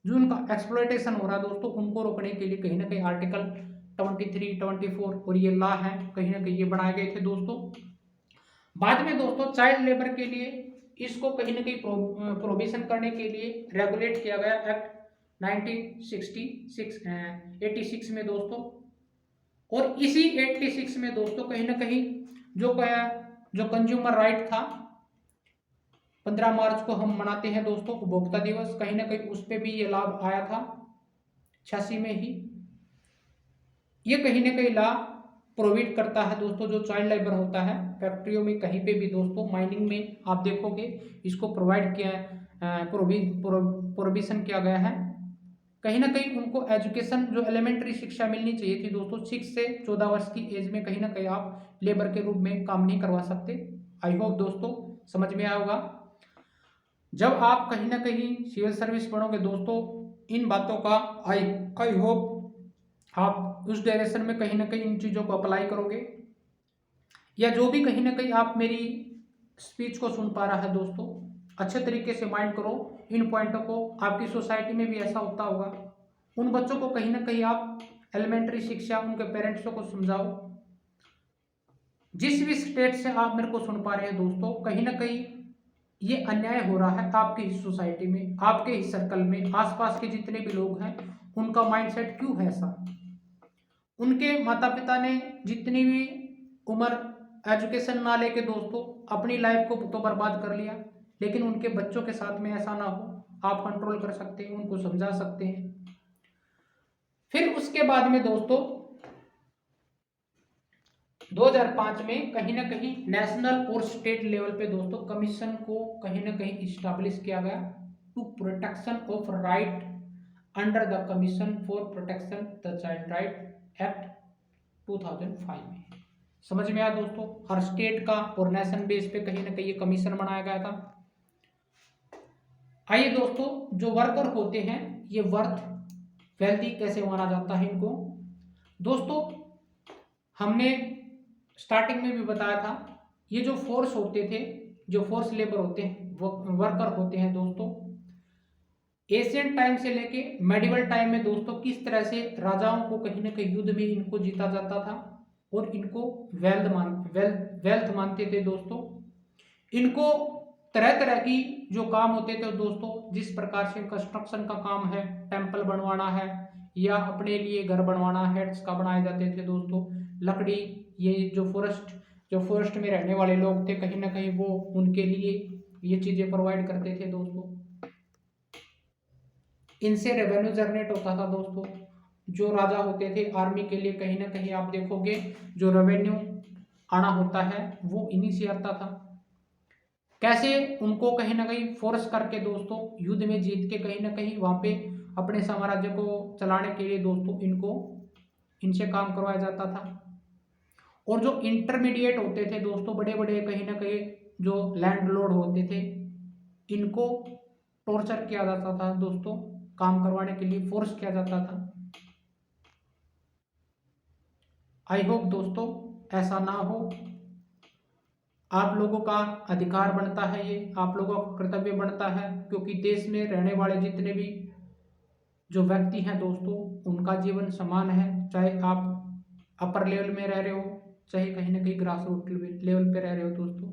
जो उनका एक्सप्लॉयटेशन हो रहा है दोस्तों उनको रोकने के लिए कहीं ना कहीं आर्टिकल 23, 24 और ये लॉ है कहीं ना कहीं ये बनाए गए थे दोस्तों। बाद में दोस्तों चाइल्ड लेबर के लिए इसको कहीं ना कहीं प्रोविजन करने के लिए रेगुलेट किया गया एक्ट 86 में दोस्तों। और इसी 86 में दोस्तों कहीं ना कहीं जो कंज्यूमर राइट था 15 मार्च को हम मनाते हैं दोस्तों उपभोक्ता दिवस, कहीं ना कहीं उस पर भी ये लाभ आया था 86 में ही। ये कहीं ना कहीं लाभ प्रोवाइड करता है दोस्तों जो चाइल्ड लेबर होता है फैक्ट्रियों में कहीं पे भी दोस्तों, माइनिंग में आप देखोगे इसको प्रोवाइड किया प्रोविजन किया गया है। कहीं ना कहीं उनको एजुकेशन जो एलिमेंट्री शिक्षा मिलनी चाहिए थी दोस्तों, 6 से 14 वर्ष की एज में कहीं ना कहीं आप लेबर के रूप में काम नहीं करवा सकते। आई होप दोस्तों समझ में आया होगा। जब आप कहीं ना कहीं सिविल सर्विस पढ़ोगे दोस्तों, इन बातों का आई होप आप उस डायरेक्शन में कहीं ना कहीं इन चीज़ों को अप्लाई करोगे, या जो भी कहीं ना कहीं आप मेरी स्पीच को सुन पा रहा है दोस्तों, अच्छे तरीके से माइंड करो इन पॉइंटों को। आपकी सोसाइटी में भी ऐसा होता होगा, उन बच्चों को कहीं ना कहीं आप एलिमेंट्री शिक्षा उनके पेरेंट्सों को समझाओ। जिस भी स्टेट से आप मेरे को सुन पा रहे हैं दोस्तों, कहीं ना कहीं ये अन्याय हो रहा है आपकी ही सोसाइटी में, आपके ही सर्कल में, आसपास के जितने भी लोग हैं उनका माइंडसेट क्यों है ऐसा। उनके माता पिता ने जितनी भी उम्र एजुकेशन ना लेके दोस्तों अपनी लाइफ को तो बर्बाद कर लिया, लेकिन उनके बच्चों के साथ में ऐसा ना हो, आप कंट्रोल कर सकते हैं, उनको समझा सकते हैं। फिर उसके बाद में दोस्तों 2005 में कहीं ना कहीं नेशनल और स्टेट लेवल पे दोस्तों कमीशन को कहीं ना कहीं इस्टेब्लिश किया गया, to protection of right under the commission for protection the child right act 2005 में। समझ में आया दोस्तों, हर स्टेट का और नेशनल बेस पे कहीं ना कहीं ये कमीशन बनाया गया था। आइए दोस्तों, जो वर्कर होते हैं ये वर्थ वेल्थी कैसे माना जाता है इनको दोस्तों, हमने स्टार्टिंग में भी बताया था। ये जो फोर्स होते थे, जो फोर्स लेबर होते हैं, वर्कर होते हैं दोस्तों, एशियन टाइम से लेके मेडिवल टाइम में दोस्तों किस तरह से राजाओं को कहीं ना कहीं युद्ध में इनको जीता जाता था और इनको वेल्थ मानते थे दोस्तों। इनको तरह तरह की जो काम होते थे दोस्तों, जिस प्रकार से कंस्ट्रक्शन का काम है, टेम्पल बनवाना है या अपने लिए घर बनवाना है, हेड्स का बनाए जाते थे दोस्तों। लकड़ी, ये जो फॉरेस्ट में रहने वाले लोग थे कहीं ना कहीं वो उनके लिए ये चीजें प्रोवाइड करते थे दोस्तों। इनसे रेवेन्यू जनरेट होता था दोस्तों। जो राजा होते थे आर्मी के लिए कहीं ना कहीं आप देखोगे जो रेवेन्यू आना होता है वो इन्हीं से आता था। कैसे उनको कहीं ना कहीं फोर्स करके दोस्तों युद्ध में जीत के कहीं ना कहीं वहां पे अपने साम्राज्य को चलाने के लिए दोस्तों इनसे काम करवाया जाता था। और जो इंटरमीडिएट होते थे दोस्तों, बड़े बड़े कहीं ना कहीं जो लैंड लॉर्ड होते थे, इनको टॉर्चर किया जाता था दोस्तों, काम करवाने के लिए फोर्स किया जाता था। आई होप दोस्तों ऐसा ना हो। आप लोगों का अधिकार बनता है, ये आप लोगों का कर्तव्य बनता है, क्योंकि देश में रहने वाले जितने भी जो व्यक्ति हैं दोस्तों उनका जीवन समान है, चाहे आप अपर लेवल में रह रहे हो चाहे कहीं ना कहीं ग्रास रूट लेवल पे रह रहे हो दोस्तों।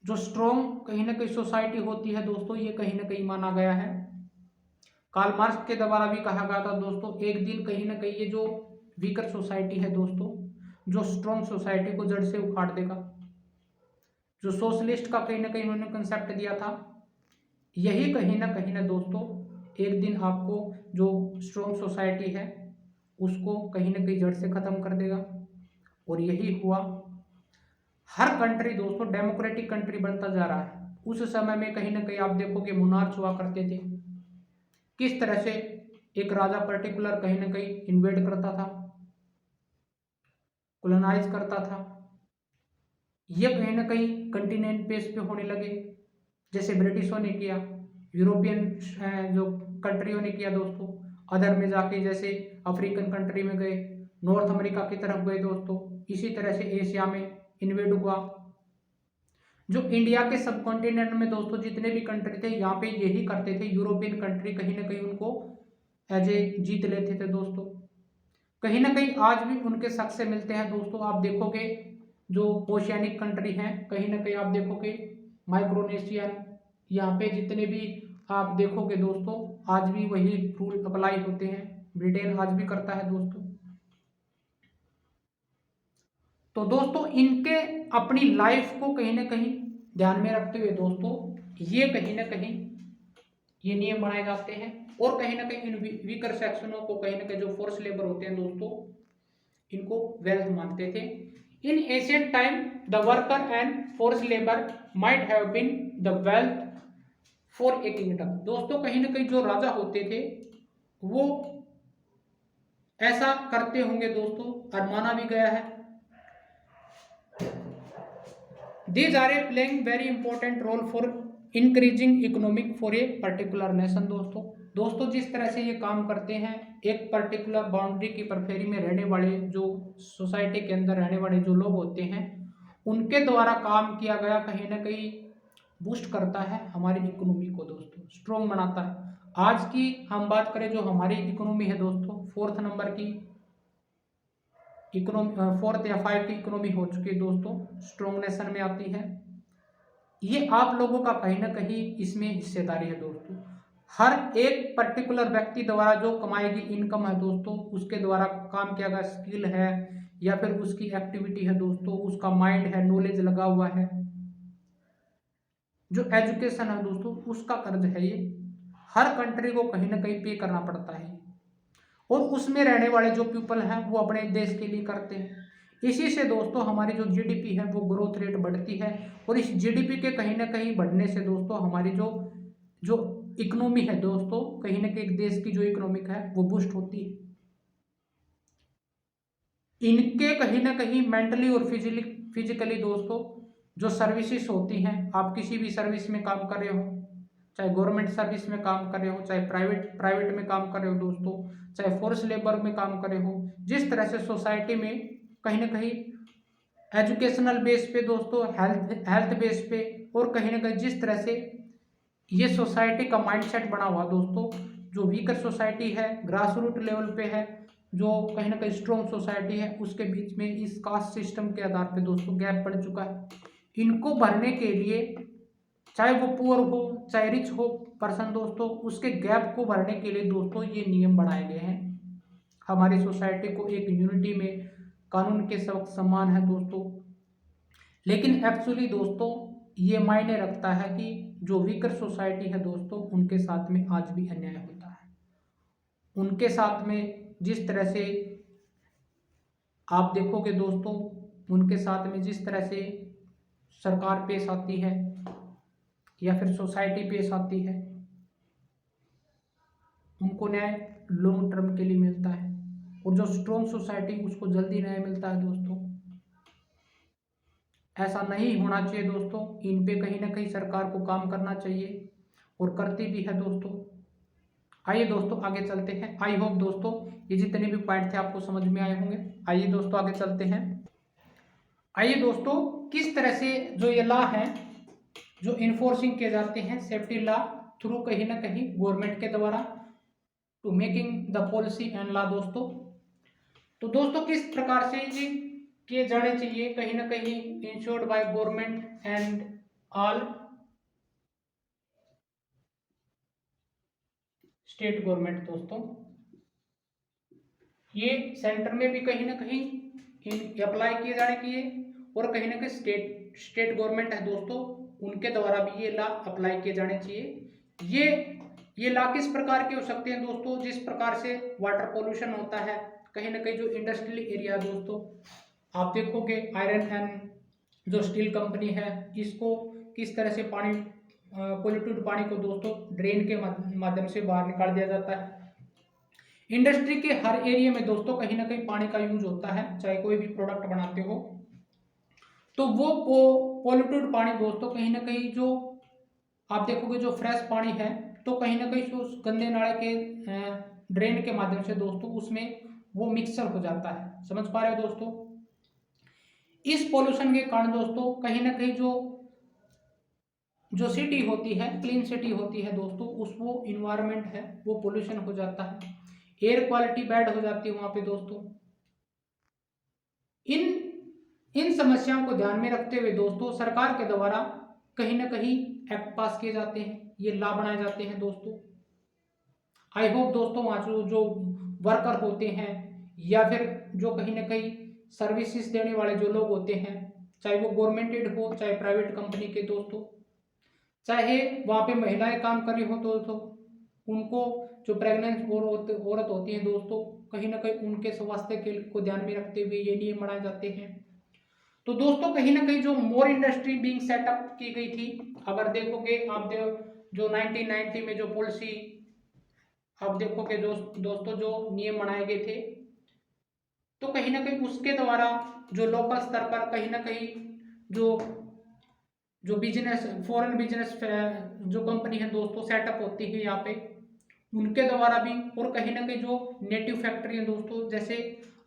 जो स्ट्रॉन्ग कहीं ना कहीं सोसाइटी होती है दोस्तों, ये कहीं ना कहीं माना गया है। कार्ल मार्क्स के द्वारा भी कहा गया था दोस्तों, एक दिन कहीं ना कहीं ये जो वीकर सोसाइटी है दोस्तों, जो स्ट्रॉन्ग सोसाइटी को जड़ से उखाड़ देगा। जो सोशलिस्ट का कहीं ना कहीं उन्होंने कंसेप्ट दिया था, यही कहीं ना दोस्तों एक दिन आपको जो स्ट्रॉन्ग सोसाइटी है उसको कहीं ना कहीं जड़ से खत्म कर देगा। और यही हुआ। हर कंट्री दोस्तों डेमोक्रेटिक कंट्री बनता जा रहा है। उस समय में कहीं ना कहीं आप देखोगे मोनार्च हुआ करते थे, किस तरह से एक राजा पर्टिकुलर कहीं ना कहीं इन्वेड करता था, कॉलोनाइज करता था। ये कहीं ना कहीं कंटिनेंट बेस पे होने लगे, जैसे ब्रिटिशों ने किया, यूरोपियन जो कंट्रियों ने किया दोस्तों, अदर में जाके जैसे अफ्रीकन कंट्री में गए, नॉर्थ अमेरिका की तरफ गए दोस्तों, इसी तरह से एशिया में इन्वेड हुआ। जो इंडिया के सब कॉन्टिनेंट में दोस्तों जितने भी कंट्री थे यहाँ पे यही करते थे, यूरोपियन कंट्री कहीं ना कहीं उनको एज ए जीत लेते थे दोस्तों। कहीं ना कहीं आज भी उनके शक से मिलते हैं दोस्तों। आप देखोगे जो ओशियानिक कंट्री हैं कहीं ना कहीं आप देखोगे माइक्रोनेशियन, यहाँ पे जितने भी आप देखोगे दोस्तों आज भी वही रूल अप्लाई होते हैं। ब्रिटेन आज भी करता है दोस्तों। तो दोस्तों इनके अपनी लाइफ को कहीं ना कहीं ध्यान में रखते हुए दोस्तों ये कहीं ना कहीं ये नियम बनाए जाते हैं। और कहीं ना कहीं इन वीकर सेक्शनों को कहीं ना कहीं जो फोर्स लेबर होते हैं दोस्तों इनको वेल्थ मानते थे। In ancient time the worker and force labour might have been the wealth for a kingdom. दोस्तों कहीं ना कहीं जो राजा होते थे वो ऐसा करते होंगे दोस्तों, और माना भी गया है। These are a playing very important role for increasing economic for a particular nation। दोस्तों जिस तरह से ये काम करते हैं, एक पर्टिकुलर बाउंड्री की परफेरी में रहने वाले जो सोसाइटी के अंदर रहने वाले जो लोग होते हैं उनके द्वारा काम किया गया कहीं ना कहीं बूस्ट करता है हमारी इकोनॉमी को दोस्तों, स्ट्रॉन्ग बनाता है। आज की हम बात करें जो हमारी इकोनॉमी है दोस्तों, फोर्थ नंबर की इकोनॉमी, फोर्थ या 5 की इकोनॉमी हो चुकी है दोस्तों, स्ट्रॉन्ग नेशन में आती है। ये आप लोगों का कहीं ना कहीं इसमें हिस्सेदारी है दोस्तों। हर एक पर्टिकुलर व्यक्ति द्वारा जो कमाई गई इनकम है दोस्तों, उसके द्वारा काम किया गया स्किल है या फिर उसकी एक्टिविटी है दोस्तों, उसका माइंड है, नॉलेज लगा हुआ है, जो एजुकेशन है दोस्तों, उसका कर्ज है ये। हर कंट्री को कहीं ना कहीं पे करना पड़ता है और उसमें रहने वाले जो पीपल हैं वो अपने देश के लिए करते हैं। इसी से दोस्तों हमारी जो जीडीपी है वो ग्रोथ रेट बढ़ती है और इस जीडीपी के कहीं ना कहीं बढ़ने से दोस्तों हमारी जो जो इकोनॉमी है दोस्तों, कहीं ना कहीं देश की जो इकोनॉमिक है वो बूस्ट होती है। इनके कहीं ना कहीं मेंटली और फिजिकली दोस्तों जो सर्विसेज होती हैं, आप किसी भी सर्विस में काम कर रहे हो, चाहे गवर्नमेंट सर्विस में काम कर रहे हो, चाहे प्राइवेट में काम कर रहे हो दोस्तों, चाहे फोर्स लेबर में काम कर रहे हो, जिस तरह से सोसाइटी में कहीं ना कहीं एजुकेशनल बेस पे दोस्तों, हेल्थ बेस पे, और कहीं ना कहीं जिस तरह से ये सोसाइटी का माइंडसेट बना हुआ दोस्तों, जो वीकर सोसाइटी है, ग्रास रूट लेवल पे है, जो कहीं ना कहीं स्ट्रॉन्ग सोसाइटी है, उसके बीच में इस कास्ट सिस्टम के आधार पे दोस्तों गैप पड़ चुका है। इनको भरने के लिए चाहे वो पुअर हो चाहे रिच हो पर्सन दोस्तों, उसके गैप को भरने के लिए दोस्तों ये नियम बनाए गए हैं। हमारी सोसाइटी को एक यूनिटी में कानून के सब समान है दोस्तों। लेकिन एक्चुअली दोस्तों ये मायने रखता है कि जो वीकर सोसाइटी है दोस्तों, उनके साथ में आज भी अन्याय होता है। उनके साथ में जिस तरह से आप देखोगे दोस्तों, उनके साथ में जिस तरह से सरकार पेश आती है या फिर सोसाइटी पेश आती है, उनको न्याय लॉन्ग टर्म के लिए मिलता है और जो स्ट्रॉन्ग सोसाइटी उसको जल्दी न्याय मिलता है दोस्तों। ऐसा नहीं होना चाहिए दोस्तों, इन पे कहीं ना कहीं सरकार को काम करना चाहिए और करती भी है दोस्तों। आइए दोस्तों आगे चलते हैं। आई होप दोस्तों ये जितने भी पॉइंट थे आपको समझ में आए होंगे। आइए दोस्तों आगे चलते हैं। आइए दोस्तों किस तरह से जो ये लॉ है जो इन्फोर्सिंग किए जाते हैं, सेफ्टी लॉ थ्रू कहीं ना कहीं गवर्नमेंट के द्वारा to making the policy and law दोस्तों। तो दोस्तों किस प्रकार से ये किए जाने चाहिए, कहीं ना कहीं insured by government and all state government दोस्तों। ये सेंटर में भी कहीं ना कहीं अप्लाई किए जाने चाहिए और कहीं ना कहीं स्टेट गवर्नमेंट है दोस्तों, उनके द्वारा भी ये लॉ अप्लाई किए जाने चाहिए। ये लॉ किस प्रकार के हो सकते हैं दोस्तों, जिस प्रकार से वाटर पोल्यूशन होता है, कहीं ना कहीं जो इंडस्ट्रियल एरिया दोस्तों, आप देखोगे आयरन एंड जो स्टील कंपनी है, इसको किस तरह से पानी पोल्यूटेड पानी को दोस्तों ड्रेन के माध्यम से बाहर निकाल दिया जाता है। इंडस्ट्री के हर एरिया में दोस्तों कहीं ना कहीं पानी का यूज होता है, चाहे कोई भी प्रोडक्ट बनाते हो तो वो पोल्यूटेड पानी दोस्तों कहीं ना कहीं जो आप देखोगे जो फ्रेश पानी है तो कहीं ना कहीं उस गंदे नाले के ड्रेन के माध्यम से दोस्तों उसमें वो मिक्सर हो जाता है। समझ पा रहे हो दोस्तों? इस पोल्यूशन के कारण दोस्तों कहीं ना कहीं जो सिटी होती है, क्लीन सिटी होती है दोस्तों, उस वो इन्वायरमेंट है वो पोल्यूशन हो जाता है, एयर क्वालिटी बैड हो जाती है वहां पे दोस्तों। इन समस्याओं को ध्यान में रखते हुए दोस्तों सरकार के द्वारा कहीं ना कहीं एक्ट पास किए जाते हैं, ये लॉ बनाए जाते हैं दोस्तों। आई होप दोस्तों वहाँ जो वर्कर होते हैं या फिर जो कहीं ना कहीं सर्विसेज देने वाले जो लोग होते हैं, चाहे वो गवर्नमेंटेड हो चाहे प्राइवेट कंपनी के दोस्तों, चाहे वहाँ पे महिलाएं काम कर रही हो दोस्तों, उनको जो प्रेग्नेंट औरत होती है दोस्तों, कहीं ना कहीं उनके स्वास्थ्य के को ध्यान में रखते हुए ये नियम बनाए जाते हैं। तो दोस्तों कहीं ना कहीं जो मोर इंडस्ट्री बीइंग सेटअप की गई थी, अगर देखोगे आप जो 1990 में जो पॉलिसी आप देखोगे दोस्तों जो नियम बनाए गए थे, तो कहीं ना कहीं उसके द्वारा जो लोकल स्तर पर कहीं ना कहीं जो जो बिजनेस फॉरेन बिजनेस जो कंपनी है दोस्तों सेटअप होती है यहाँ पे, उनके द्वारा भी, और कहीं ना कहीं जो नेटिव फैक्ट्री है दोस्तों, जैसे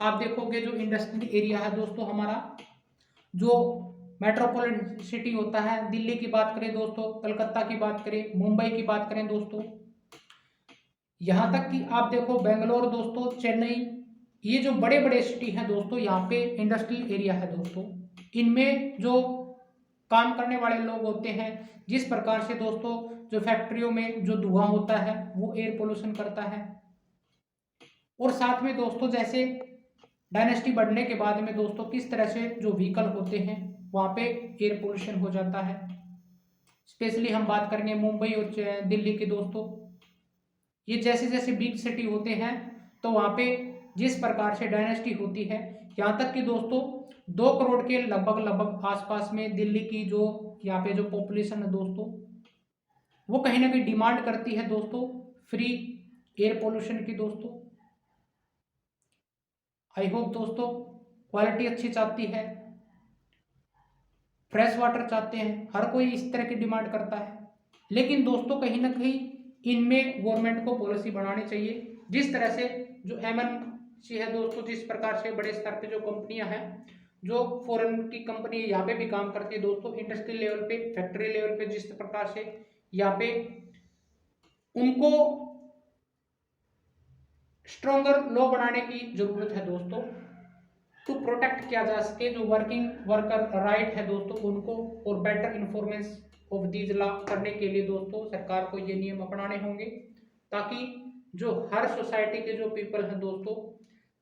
आप देखोगे जो इंडस्ट्रियल एरिया है दोस्तों हमारा, जो मेट्रोपॉलिटन सिटी होता है, दिल्ली की बात करें दोस्तों, कलकत्ता की बात करें, मुंबई की बात करें दोस्तों, यहाँ तक कि आप देखो बेंगलोर दोस्तों, चेन्नई, ये जो बड़े बड़े सिटी हैं दोस्तों, यहाँ पे इंडस्ट्रियल एरिया है दोस्तों, इनमें जो काम करने वाले लोग होते हैं, जिस प्रकार से दोस्तों जो फैक्ट्रियों में जो धुआं होता है वो एयर पोल्यूशन करता है, और साथ में दोस्तों जैसे डायनेस्टी बढ़ने के बाद में दोस्तों किस तरह से जो व्हीकल होते हैं वहाँ पे एयर पोल्यूशन हो जाता है। स्पेशली हम बात करेंगे मुंबई और दिल्ली के दोस्तों, ये जैसे जैसे बिग सिटी होते हैं तो वहाँ पे जिस प्रकार से डायनेस्टी होती है, यहाँ तक कि दोस्तों 2 करोड़ के लगभग आसपास में दिल्ली की जो यहाँ पे जो पॉपुलेशन है दोस्तों, वो कहीं ना कहीं डिमांड करती है दोस्तों फ्री एयर पोल्यूशन की दोस्तों। आई होप दोस्तों क्वालिटी अच्छी चाहती है, फ्रेश वाटर चाहते हैं, हर कोई इस तरह की डिमांड करता है, लेकिन दोस्तों कहीं ना कहीं इनमें गवर्नमेंट को पॉलिसी बनानी चाहिए। जिस तरह से जो MNC है दोस्तों, जिस प्रकार से बड़े स्तर पे जो कंपनियां हैं, जो फॉरेन की कंपनी यहाँ पे भी काम करती है दोस्तों, इंडस्ट्रियल लेवल पे, फैक्ट्री लेवल पे, जिस प्रकार से यहाँ पे उनको स्ट्रॉन्गर लॉ बनाने की जरूरत है दोस्तों, टू प्रोटेक्ट किया जा सके जो वर्किंग वर्कर राइट है दोस्तों उनको, और बेटर इन्फॉर्मेंस ऑफ दीज लॉ करने के लिए दोस्तों सरकार को ये नियम अपनाने होंगे, ताकि जो हर सोसाइटी के जो पीपल हैं दोस्तों,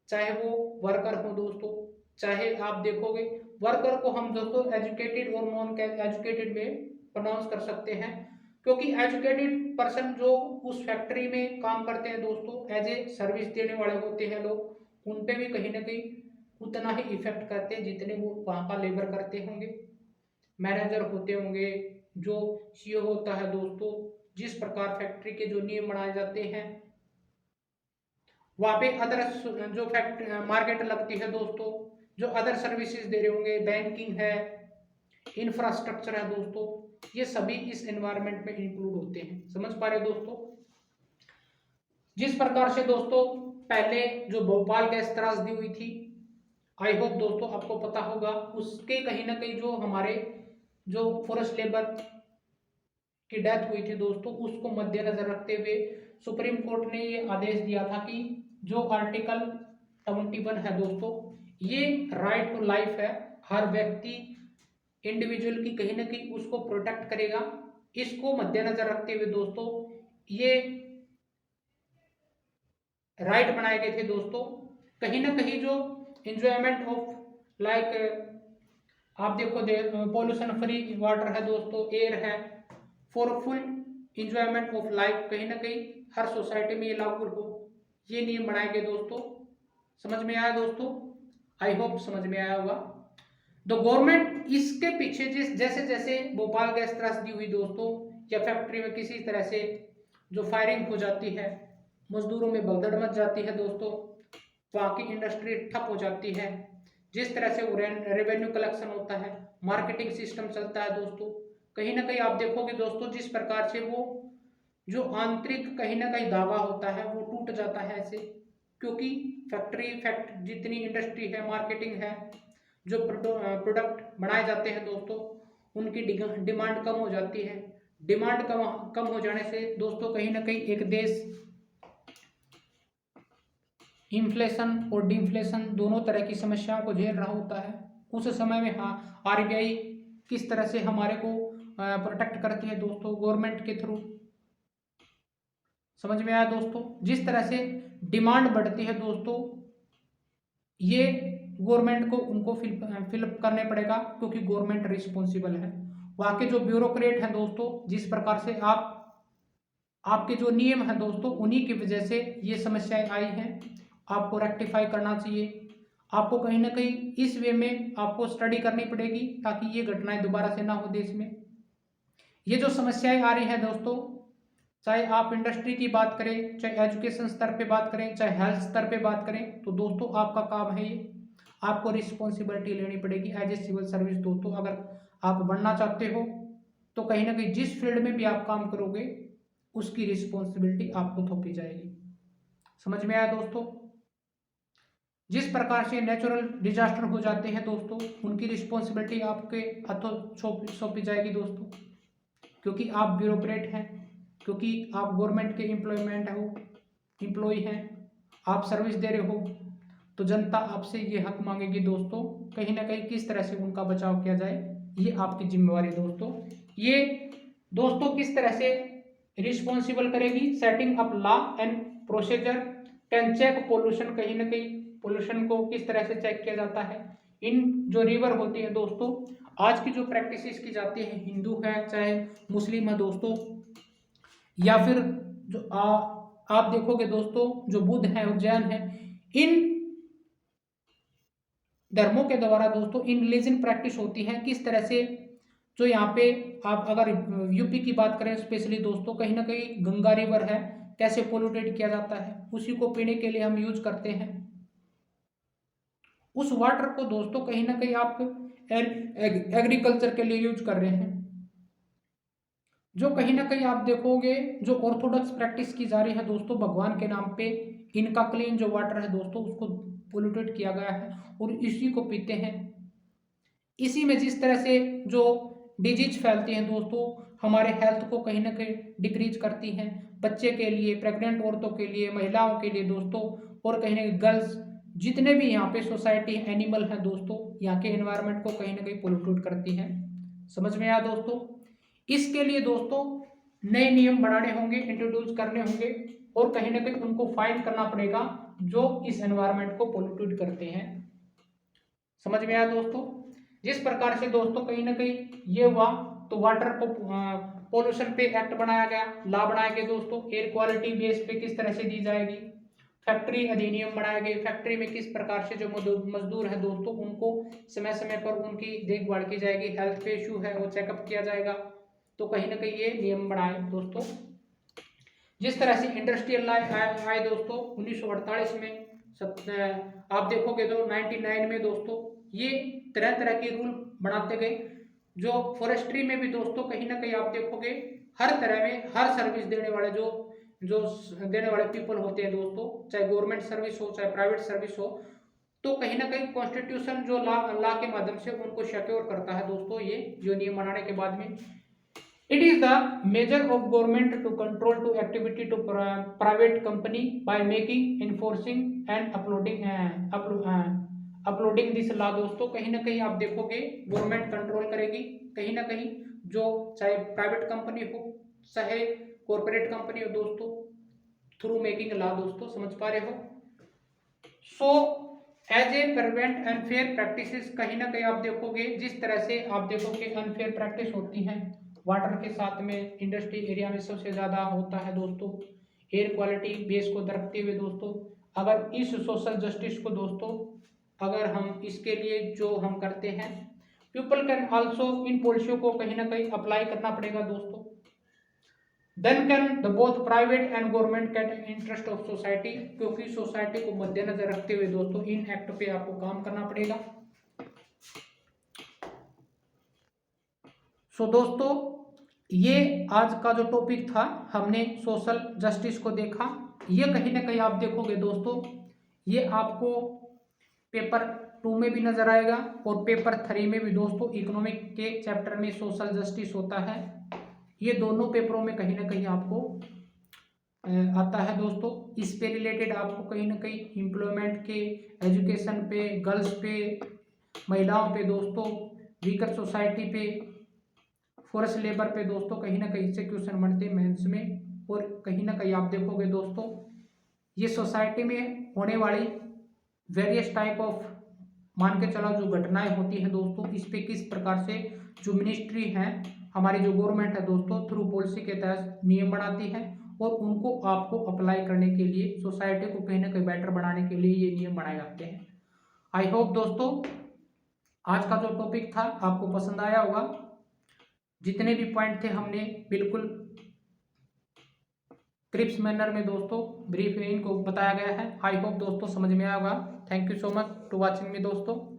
चाहे वो वर्कर हो दोस्तों, चाहे आप देखोगे वर्कर को हम दोस्तों एजुकेटेड और नॉन एजुकेटेड में प्रोनाउंस कर सकते हैं, क्योंकि एजुकेटेड पर्सन जो उस फैक्ट्री में काम करते हैं दोस्तों, एज ए सर्विस देने वाले होते हैं लोग, उन पे भी कहीं ना कहीं उतना ही इफेक्ट करते हैं जितने वो वहाँ का लेबर करते होंगे, मैनेजर होते होंगे, जो CEO होता है दोस्तों, जिस प्रकार फैक्ट्री के जो नियम बनाए जाते हैं, वहाँ पे अदर जो फैक्ट्री मार्केट लगती है दोस्तों, जो अदर सर्विसेज दे रहे होंगे, बैंकिंग है, इंफ्रास्ट्रक्चर है दोस्तों, ये सभी इस एनवायरनमेंट में इंक्लूड होते हैं। समझ पा रहे हो दोस्तों? जिस प्रकार से दोस्तों पहले जो भोपाल गैस त्रासदी हुई थी, आई होप दोस्तों आपको पता होगा, उसके कहीं ना कहीं जो हमारे जो फॉरेस्ट लेबर की डेथ हुई थी दोस्तों, उसको मद्देनजर रखते हुए सुप्रीम कोर्ट ने ये आदेश दिया था कि जो आर्टिकल 71 है दोस्तों, ये राइट टू लाइफ है, हर व्यक्ति इंडिविजुअल की कहीं ना कहीं उसको प्रोटेक्ट करेगा। इसको मद्देनजर रखते हुए दोस्तों ये राइट बनाए गए थे दोस्तों। कहीं ना कहीं जो इंजॉयमेंट ऑफ लाइक आप देखो पॉल्यूशन फ्री वाटर है दोस्तों, एयर है, for full enjoyment of life, कहीं ना कहीं हर सोसाइटी में ये लागू हो, ये नियम बनाए गए दोस्तों। समझ में आया दोस्तों? आई होप समझ में आया होगा। तो गवर्नमेंट इसके पीछे जैसे जैसे भोपाल गैस त्रासदी हुई दोस्तों, या फैक्ट्री में किसी तरह से जो फायरिंग हो जाती है, मजदूरों में भगदड़ मच जाती है दोस्तों, वहाँ की इंडस्ट्री ठप हो जाती है, जिस तरह से रेवेन्यू कलेक्शन होता है, मार्केटिंग सिस्टम चलता है दोस्तों, कहीं ना कहीं आप देखोगे दोस्तों जिस प्रकार से वो जो आंतरिक कहीं ना कहीं धागा होता है वो टूट जाता है ऐसे, क्योंकि जितनी इंडस्ट्री है, मार्केटिंग है, जो प्रोडक्ट बनाए जाते हैं दोस्तों, उनकी डिमांड कम हो जाती है। डिमांड कम हो जाने से दोस्तों कहीं ना कहीं एक देश इन्फ्लेशन और डिफ्लेशन दोनों तरह की समस्याओं को झेल रहा होता है। उस समय में हाँ RBI किस तरह से हमारे को प्रोटेक्ट करती है दोस्तों, गवर्नमेंट के थ्रू। समझ में आया दोस्तों? जिस तरह से डिमांड बढ़ती है दोस्तों, ये गवर्नमेंट को उनको फिलअप करने पड़ेगा, क्योंकि गवर्नमेंट रिस्पॉन्सिबल है। वहाँ के जो ब्यूरोक्रेट हैं दोस्तों, जिस प्रकार से आपके जो नियम हैं दोस्तों, उन्हीं की वजह से ये समस्याएं आई हैं, आपको रेक्टिफाई करना चाहिए। आपको कहीं ना कहीं इस वे में आपको स्टडी करनी पड़ेगी, ताकि ये घटनाएं दोबारा से ना हो देश में। ये जो समस्याएं आ रही हैं दोस्तों, चाहे आप इंडस्ट्री की बात करें, चाहे एजुकेशन स्तर पे बात करें, चाहे हेल्थ स्तर पे बात करें, तो दोस्तों आपका काम है ये, आपको रिस्पॉन्सिबिलिटी लेनी पड़ेगी एज ए सिविल सर्विस। दोस्तों अगर आप बनना चाहते हो तो कहीं ना कहीं जिस फील्ड में भी आप काम करोगे उसकी रिस्पॉन्सिबिलिटी आपको थोपी जाएगी। समझ में आया दोस्तों? जिस प्रकार से नेचुरल डिजास्टर हो जाते हैं दोस्तों, उनकी रिस्पॉन्सिबिलिटी आपके हाथों सौंपी जाएगी दोस्तों, क्योंकि आप ब्यूरोक्रेट हैं, क्योंकि आप गवर्नमेंट के एम्प्लॉय हैं, आप सर्विस दे रहे हो, तो जनता आपसे ये हक मांगेगी दोस्तों, कहीं ना कहीं किस तरह से उनका बचाव किया जाए, ये आपकी जिम्मेवारी दोस्तों। ये दोस्तों किस तरह से रिस्पॉन्सिबल करेगी, setting up law and procedure can check pollution, कहीं ना कहीं पोल्यूशन को किस तरह से चेक किया जाता है। इन जो रिवर होती है दोस्तों, आज की जो प्रैक्टिस की जाती है, हिंदू है चाहे मुस्लिम है दोस्तों, या फिर जो आप देखोगे दोस्तों जो बुद्ध है और जैन है, इन धर्मों के द्वारा दोस्तों इन रिलीजन प्रैक्टिस होती है किस तरह से। जो यहाँ पे आप अगर यूपी की बात करें स्पेशली दोस्तों, कहीं ना कहीं गंगा रिवर है, कैसे पोल्यूटेड किया जाता है, उसी को पीने के लिए हम यूज करते हैं। उस वाटर को दोस्तों कहीं ना कहीं आप एग्रीकल्चर के लिए यूज कर रहे हैं। जो कहीं ना कहीं आप देखोगे जो ऑर्थोडॉक्स प्रैक्टिस की जा रही है दोस्तों, भगवान के नाम पे इनका क्लीन जो वाटर है दोस्तों उसको पोल्यूटेड किया गया है और इसी को पीते हैं। इसी में जिस तरह से जो डिजीज फैलती हैं दोस्तों, हमारे हेल्थ को कहीं ना कहीं डिक्रीज करती हैं, बच्चे के लिए, प्रेग्नेंट औरतों के लिए, महिलाओं के लिए दोस्तों, और कहीं ना कहीं गर्ल्स, जितने भी यहाँ पे सोसाइटी एनिमल हैं दोस्तों, यहाँ के एनवायरनमेंट को कहीं ना कहीं पोल्यूट करती हैं। समझ में आया दोस्तों? इसके लिए दोस्तों नए नियम बनाने होंगे, इंट्रोड्यूस करने होंगे, और कहीं ना कहीं उनको फाइन करना पड़ेगा जो इस एनवायरनमेंट को पोल्यूट करते हैं। समझ में आया दोस्तों? जिस प्रकार से दोस्तों कहीं ना कहीं ये हुआ, तो वाटर को पोल्यूशन पे एक्ट बनाया गया, लॉ बनाया गया दोस्तों, एयर क्वालिटी बेस पे किस तरह से दी जाएगी, फैक्ट्री अधिनियम बनाए गए, फैक्ट्री में किस प्रकार से जो मजदूर है दोस्तों उनको समय समय पर उनकी देखभाल की जाएगी, हेल्थ पे इशू है वो चेकअप किया जाएगा, तो कहीं ना कहीं ये नियम बनाए दोस्तों। जिस तरह से इंडस्ट्रियल लॉ आए दोस्तों 1948 में, आप देखोगे तो 99 में दोस्तों ये तरह तरह के रूल बनाते गए। जो फॉरेस्ट्री में भी दोस्तों कहीं ना कहीं आप देखोगे हर तरह में हर सर्विस देने वाले जो देने वाले पीपल होते हैं दोस्तों, चाहे गवर्नमेंट सर्विस हो चाहे प्राइवेट सर्विस हो, तो कहीं ना कहीं कॉन्स्टिट्यूशन जो लॉ के माध्यम से उनको सिक्योर करता है दोस्तों, ये जो नियम बनाने के बाद में। It is the measure of government to control to activity to private company by making, enforcing and uploading this law दोस्तों, कहीं ना कहीं आप देखोगे गवर्नमेंट कंट्रोल करेगी, कहीं ना कहीं जो चाहे प्राइवेट कंपनी हो चाहे कॉर्पोरेट कंपनी हो दोस्तों, थ्रू मेकिंग लॉ दोस्तों। समझ पा रहे हो? So as a prevent unfair practices, कहीं ना कहीं आप देखोगे जिस तरह से आप देखोगे अनफेयर प्रैक्टिस होती है वाटर के साथ में, इंडस्ट्री एरिया में सबसे ज़्यादा होता है दोस्तों, एयर क्वालिटी बेस को रखते हुए दोस्तों। अगर इस सोशल जस्टिस को दोस्तों अगर हम इसके लिए जो हम करते हैं, पीपल कैन आल्सो इन पॉलिसियों को कहीं ना कहीं अप्लाई करना पड़ेगा दोस्तों। Then can the both private and government can interest of society, क्योंकि सोसाइटी को मद्देनजर रखते हुए दोस्तों इन एक्ट पे आपको काम करना पड़ेगा। सो दोस्तों ये आज का जो टॉपिक था, हमने सोशल जस्टिस को देखा। ये कहीं ना कहीं आप देखोगे दोस्तों ये आपको पेपर 2 में भी नजर आएगा और पेपर 3 में भी दोस्तों, इकोनॉमिक के चैप्टर में सोशल जस्टिस होता है। ये दोनों पेपरों में कहीं ना कहीं आपको आता है दोस्तों। इस पे रिलेटेड आपको कहीं ना कहीं एम्प्लॉयमेंट के, एजुकेशन पे, गर्ल्स पे, महिलाओं पे दोस्तों, वीकर सोसाइटी पे, फोर्स लेबर पे दोस्तों कहीं ना कहीं इससे क्वेश्चन बनते हैं मेंस में। और कहीं ना कहीं आप देखोगे दोस्तों ये सोसाइटी में होने वाली वेरियस टाइप ऑफ मान के चला जो घटनाएं होती हैं दोस्तों, इस पे किस प्रकार से जो मिनिस्ट्री है हमारी जो गवर्नमेंट है दोस्तों थ्रू पॉलिसी के तहत नियम बनाती है और उनको आपको अप्लाई करने के लिए, सोसाइटी को कहीं ना कहीं बेटर बनाने के लिए ये नियम बनाए जाते हैं। आई होप दोस्तों आज का जो टॉपिक था आपको पसंद आया होगा। जितने भी पॉइंट थे हमने बिल्कुल क्रिप्स मैनर में दोस्तों ब्रीफ इनको बताया गया है। आई होप दोस्तों समझ में आएगा। Thank you so much to watching me दोस्तों।